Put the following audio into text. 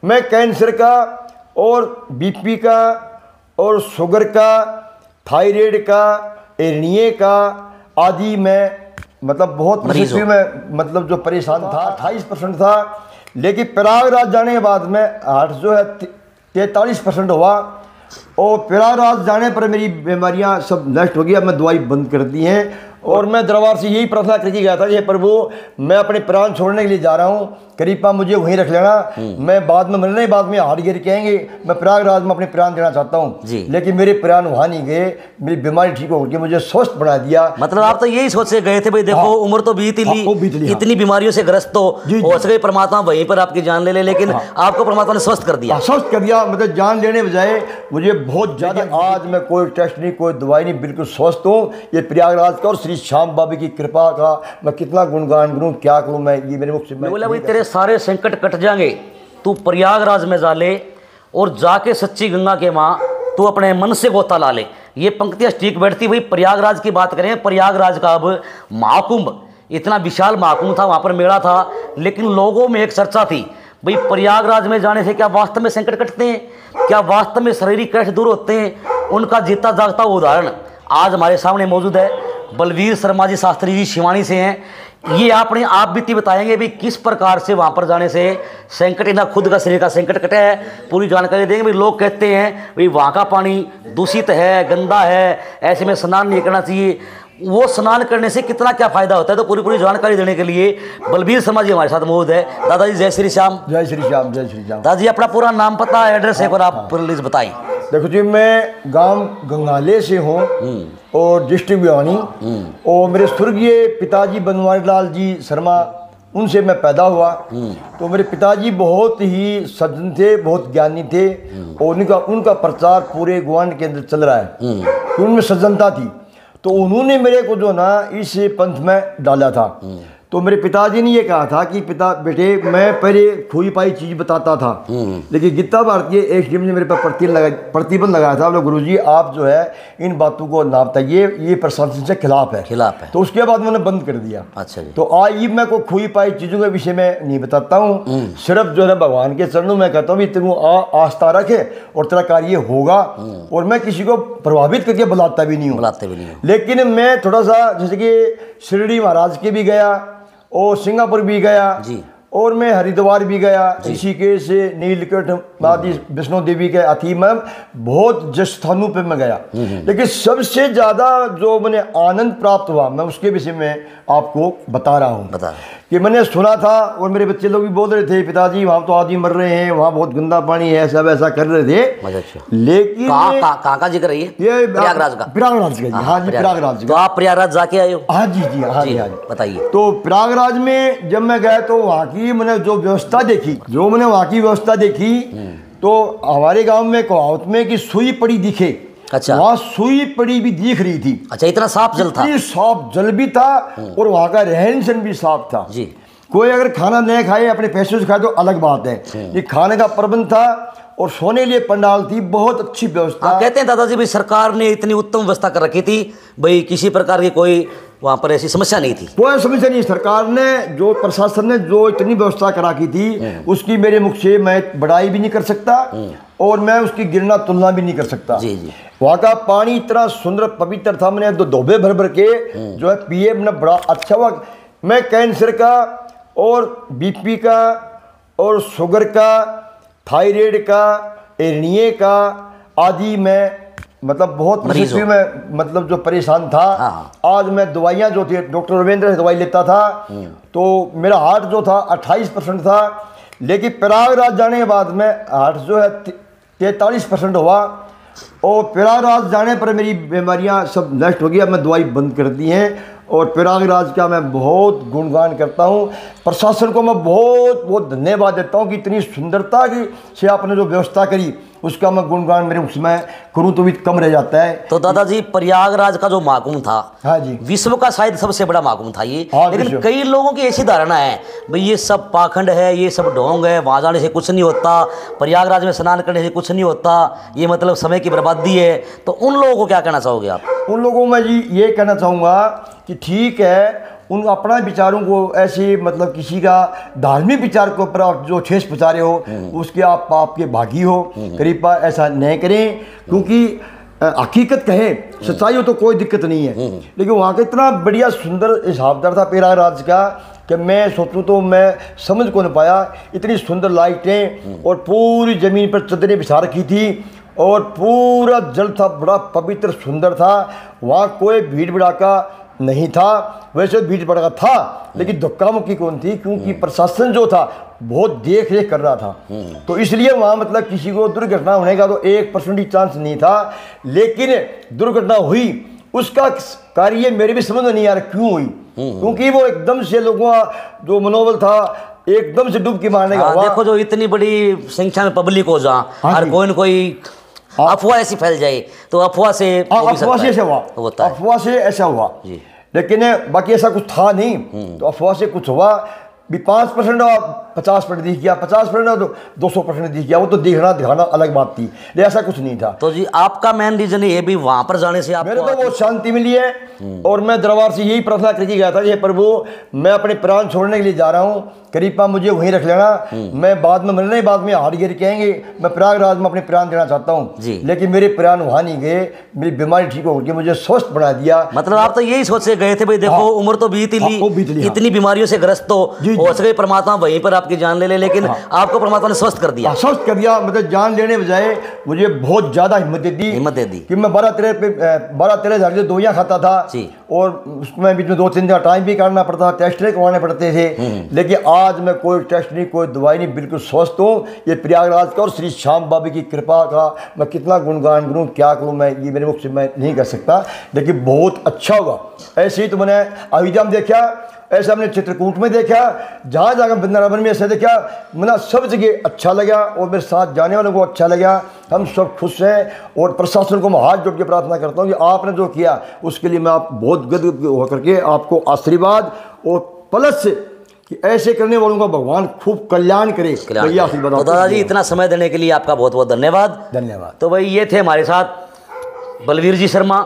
मैं कैंसर का और बीपी का और शुगर का, थायराइड का, एर्निए का आदि मैं मतलब बहुत परिस्थिति में मतलब जो परेशान था। 28% था, लेकिन प्रयागराज जाने के बाद में हार्ट जो है 43% हुआ। और प्रयागराज जाने पर मेरी बीमारियां सब नष्ट हो गई। अब मैं दवाई बंद कर दी हैं और मैं दरबार से यही प्रार्थना करके गया था, ये प्रभु मैं अपने प्राण छोड़ने के लिए जा रहा हूँ, कृपा मुझे वहीं रख लेना। मैं बाद में मरने के बाद में हार्ट गिर कहेंगे मैं प्रयागराज में अपने प्राण देना चाहता हूँ, लेकिन मेरे प्राण वहाँ नहीं गए। मेरी बीमारी ठीक हो गई, मुझे स्वस्थ बना दिया। मतलब आप तो यही सोच के गए थे भाई देखो उम्र तो बीत ली, इतनी बीमारियों से ग्रस्त हो सके परमात्मा वहीं पर आपकी जान ले ले, लेकिन आपको परमात्मा ने स्वस्थ कर दिया। स्वस्थ कर दिया, मतलब जान लेने बजाय मुझे बहुत ज़्यादा। आज मैं कोई टेस्ट नहीं, कोई दवाई नहीं, बिल्कुल स्वस्थ हूँ। ये प्रयागराज का और श्री श्याम बाबा की कृपा का मैं कितना गुणगान करूँ, क्या करूँ मैं, ये मेरे मुख से मैं बोला भाई तेरे सारे संकट कट जाएंगे, तू प्रयागराज में जा ले और जाके सच्ची गंगा के माँ तू अपने मन से गोता ला ले। ये पंक्तियाँ ठीक बैठती। भाई प्रयागराज की बात करें, प्रयागराज का अब महाकुंभ, इतना विशाल महाकुंभ था, वहाँ पर मेला था, लेकिन लोगों में एक चर्चा थी भाई प्रयागराज में जाने से क्या वास्तव में संकट कटते हैं, क्या वास्तव में शारीरिक कष्ट दूर होते हैं। उनका जीता जागता उदाहरण आज हमारे सामने मौजूद है। बलवीर शर्मा जी शास्त्री जी शिवानी से हैं। ये आपने आप बीती बताएंगे भी किस प्रकार से वहाँ पर जाने से संकट, इतना खुद का शरीर का संकट कटे है, पूरी जानकारी देंगे। भाई लोग कहते हैं भाई वहाँ का पानी दूषित है, गंदा है, ऐसे में स्नान नहीं करना चाहिए, वो स्नान करने से कितना क्या फायदा होता है, तो पूरी जानकारी देने के लिए बलवीर शर्मा जी हमारे साथ मौजूद है। दादाजी जय श्री श्याम। जय श्री श्याम, जय श्री श्याम। दादाजी अपना पूरा नाम पता एड्रेस एक बार आप प्लीज बताएं। देखो जी, मैं गांव गंगाले से हूँ और डिस्ट्रिक्ट भिवानी, और मेरे स्वर्गीय पिताजी बनवारी लाल जी शर्मा, उनसे मैं पैदा हुआ। तो मेरे पिताजी बहुत ही सज्जन थे, बहुत ज्ञानी थे, और उनका प्रचार पूरे ग्वांड के अंदर चल रहा है, तो उनमें सज्जनता थी। तो उन्होंने मेरे को जो ना इस पंथ में डाला था। तो मेरे पिताजी ने ये कहा था कि बेटे मैं पहले खोई पाई चीज़ बताता था, लेकिन गीता भारतीय एक टीम ने मेरे पर प्रतिबंध लगाया था, बोले गुरुजी आप जो है इन बातों को ना बताइए, ये प्रशासन से खिलाफ है। तो उसके बाद मैंने बंद कर दिया। अच्छा जी। तो आज ये मैं को खोई पाई चीज़ों के विषय में नहीं बताता हूँ, सिर्फ जो है भगवान के चरणों में कहता हूँ भी तेरे आस्था रखे और तेरा कार्य होगा। और मैं किसी को प्रभावित करके बुलाता भी नहीं हूँ। लेकिन मैं थोड़ा सा जैसे कि शिरडी महाराज के भी गया और सिंगापुर भी गया जी, और मैं हरिद्वार भी गया, ऋषिकेश से नीलकंठ आदि वैष्णो देवी के अति में बहुत स्थानों पे मैं गया। लेकिन सबसे ज़्यादा जो मैंने आनंद प्राप्त हुआ मैं उसके विषय में आपको बता रहा हूँ कि मैंने सुना था, और मेरे बच्चे लोग भी बोल रहे थे पिताजी वहाँ तो आदमी मर रहे हैं, वहाँ बहुत गंदा पानी है, सब ऐसा कर रहे थे। लेकिन कहाँ का जिक्र है ये? प्रयागराज का। प्रयागराज का, हाँ जी प्रयागराज। तो आप प्रयागराज जाके आए हो? हाँ जी जी, हाँ जी, हाँ जी, बताइए। तो प्रयागराज में जब मैं गया तो वहाँ की मैंने जो व्यवस्था देखी, तो हमारे गांव में कहावत में कि सुई पड़ी दिखे। अच्छा। वहाँ सुई पड़ी भी दिख रही थी। अच्छा, इतना साफ जल था? साफ जल भी था और वहाँ का रहन सहन भी साफ था जी। कोई अगर खाना नहीं खाए अपने पैसों से खाए तो अलग बात है, ये खाने का प्रबंध था और सोने के लिए पंडाल थी, बहुत अच्छी व्यवस्था। कहते हैं दादाजी भाई सरकार ने इतनी उत्तम व्यवस्था कर रखी थी भाई, किसी प्रकार की कोई वहाँ पर ऐसी समस्या नहीं थी? कोई समस्या नहीं। सरकार ने जो प्रशासन ने जो इतनी व्यवस्था करा की थी उसकी मेरे मुख से मैं बड़ाई भी नहीं कर सकता और मैं उसकी गिरना तुलना भी नहीं कर सकता जी जी। वहाँ का पानी इतना सुंदर पवित्र था, मैंने दो धोबे भर भर के जो है पिए, मैंने बड़ा अच्छा हुआ। मैं कैंसर का और बीपी का और शुगर का, थायराइड का, एर्निए का आदि मैं मतलब बहुत परिस्थिति में मतलब जो परेशान था। आज मैं दवाइयाँ जो थी डॉक्टर रविंद्र से दवाई लेता था, तो मेरा हार्ट जो था 28% था, लेकिन प्रयागराज जाने के बाद में हार्ट जो है 43% हुआ। और प्रयागराज जाने पर मेरी बीमारियां सब नष्ट हो गई। अब मैं दवाई बंद कर दी हैं और प्रयागराज का मैं बहुत गुणगान करता हूँ। प्रशासन को मैं बहुत बहुत धन्यवाद देता हूँ कि इतनी सुंदरता की से आपने जो व्यवस्था करी उसका मैं गुणगान मेरे उसमें करूँ तो भी कम रह जाता है। तो दादाजी प्रयागराज का जो महाकुंभ था, हाँ जी, विश्व का शायद सबसे बड़ा महाकुंभ था ये। हाँ, लेकिन कई लोगों की ऐसी धारणा है भाई ये सब पाखंड है, ये सब ढोंग है, वहाँ जाने से कुछ नहीं होता, प्रयागराज में स्नान करने से कुछ नहीं होता, ये मतलब समय की बर्बादी है। तो उन लोगों को क्या कहना चाहोगे आप? उन लोगों में जी ये कहना चाहूँगा कि ठीक है उन अपना विचारों को ऐसे मतलब किसी का धार्मिक विचार के ऊपर आप जो ठेस पहुँचा रहे हो उसके आप आपके भागी हो। करीब ऐसा नहीं करें, क्योंकि हकीकत कहें सच्चाई हो तो कोई दिक्कत नहीं है, लेकिन वहाँ का इतना बढ़िया सुंदर हिसाबदार था प्रयागराज का कि मैं सोचूं तो मैं समझ को नहीं पाया। इतनी सुंदर लाइटें और पूरी ज़मीन पर चद्दरें बिछा रखी थी और पूरा जल था, बड़ा पवित्र सुंदर था। वहाँ कोई भीड़ भड़ाका नहीं था, वैसे भीड़ भड़ाका था लेकिन धक्का मुक्की कौन थी, क्योंकि प्रशासन जो था बहुत देख रेख कर रहा था। तो इसलिए वहाँ मतलब किसी को दुर्घटना होने का तो 1% चांस नहीं था, लेकिन दुर्घटना हुई उसका कार्य मेरे भी समझ में नहीं आ रहा क्यों हुई, क्योंकि वो एकदम से लोगों का जो मनोबल था एकदम से डूब के मारने का। देखो जो इतनी बड़ी संख्या में पब्लिक हो जहाँ हर कोई न कोई अफवाह ऐसी फैल जाए तो अफवाह से अफवाह से ऐसा हुआ, लेकिन बाकी ऐसा कुछ था नहीं। तो अफवाह से कुछ हुआ भी 5% और 50% दिख गया, 50% और 200% दिख गया, वो तो दिखाना अलग बात थी, लेकिन ऐसा कुछ नहीं था। तो जी आपका मेन रीजन ये भी वहां पर जाने से आपको मेरे को बहुत शांति मिली है और मैं दरबार से यही प्रार्थना करके गया था, ये प्रभु मैं अपने प्राण छोड़ने के लिए जा रहा हूँ, करीबा मुझे वहीं रख लेना, मैं बाद में मरने बाद में हाथ गिर के आएंगे, मैं प्रयागराज में अपने प्राण देना चाहता हूँ, लेकिन मेरे प्राण वहाँ नहीं गए, मेरी बीमारी ठीक हो गई, मुझे स्वस्थ बना दिया। मतलब आप तो यही सोच से गए थे भाई देखो उम्र तो बीत ली, इतनी बीमारियों से ग्रस्त तो हो सके परमात्मा वहीं पर आपकी जान ले लेकिन आपको परमात्मा ने स्वस्थ कर दिया। स्वस्थ कर दिया, मतलब जान लेने बजाय मुझे बहुत ज्यादा हिम्मत दे दी कि मैं 12-13 हज़ार की दवाइयाँ खाता था और उसमें बीच में 2-3 दिन टाइम भी काटना पड़ता था, टेस्ट करवाने पड़ते थे, लेकिन आज मैं कोई टेस्ट नहीं कोई दवाई नहीं, बिल्कुल स्वस्थ हूँ। ये प्रयागराज का और श्री श्याम बाबा की कृपा का मैं कितना गुणगान करूँ क्या करूँ, मैं ये मेरे मुख से मैं नहीं कर सकता, लेकिन बहुत अच्छा हुआ। ऐसे ही तो मैंने अयोध्या में देखा, ऐसा हमने चित्रकूट में देखा, जहाँ जाकर वृंदावन में ऐसा देखा, मतलब सब जगह अच्छा लगा और मेरे साथ जाने वालों को अच्छा लगा, हम सब खुश हैं। और प्रशासन को मैं हाथ जोड़ के प्रार्थना करता हूँ कि आपने जो किया उसके लिए मैं आप बहुत गदगद होकर के आपको आशीर्वाद और प्लस कि ऐसे करने वालों का भगवान खूब कल्याण करे। तो दादाजी इतना समय देने के लिए आपका बहुत बहुत धन्यवाद। धन्यवाद। तो भाई ये थे हमारे साथ बलवीर जी शर्मा,